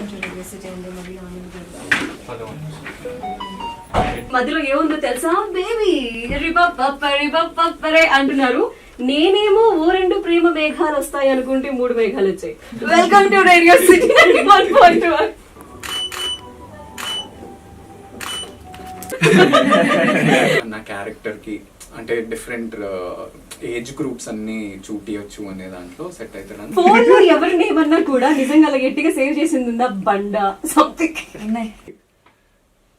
కొంచెం రిక్వెస్ట్ చేయండి మరి మధ్యలో ఏముందో తెలుసా బేబీ రిబప్పరే అంటున్నారు. నేనేమో ఓ 2 ప్రేమ మేఘాలు వస్తాయి అనుకుంటే 3 మేఘాలు వచ్చాయి. Welcome to radio city 91.1. నా క్యారెక్టర్ కి అంటే డిఫరెంట్ ఏజ్ గ్రూప్స్ అన్ని చూపించచ్చు అనే దాంట్లో సెట్ అవుతాడు. ఫోన్ లో ఎవరిని ఏమన్నా కూడా నిజంగా అలా గట్టిగా సేవ్ చేసింది ఉందా బండ సంథింగ్.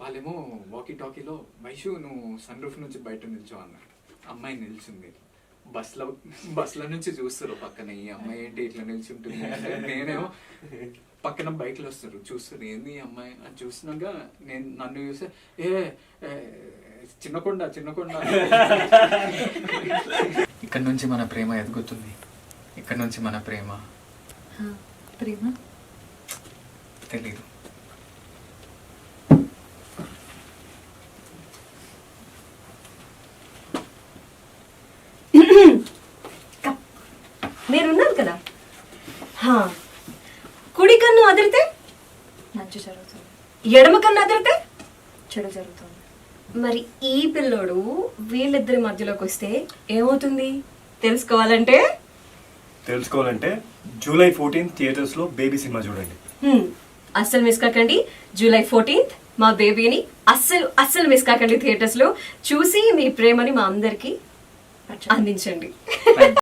వాళ్ళేమో వాకీ టాకీలో వైషు నువ్వు సన్ రూఫ్ నుంచి బయట నిల్చో అన్నారు. అమ్మాయి నిల్చుంది. బస్లో నుంచి చూస్తారు పక్కన ఈ అమ్మాయి ఏంటి ఇట్లా నిల్చుంటుంది. నేనేమో పక్కన బైక్లు వస్తారు చూస్తారు ఏంది అమ్మాయి అని చూసినాక నేను నన్ను చూస్తే చిన్నకొండ ఇక్కడ నుంచి మన ప్రేమ ఎదుగుతుంది. ఇక్కడ నుంచి మన ప్రేమ తెలీదు. మీరున్నారు కదా, కుడి కన్ను అదిరితే మంచి జరుగుతుంది, ఎడమ కన్ను అదిరితే చెడు జరుగుతుంది. మరి ఈ పిల్లోడు వీళ్ళిద్దరి మధ్యలోకి వస్తే ఏమవుతుంది తెలుసుకోవాలంటే జూలై 14 థియేటర్స్ లో బేబీ సినిమా చూడండి. అస్సలు మిస్ కాకండి. జూలై 14 మా బేబీని అస్సలు మిస్ కాకండి. థియేటర్స్ లో చూసి మీ ప్రేమని మా అందరికి అందించండి.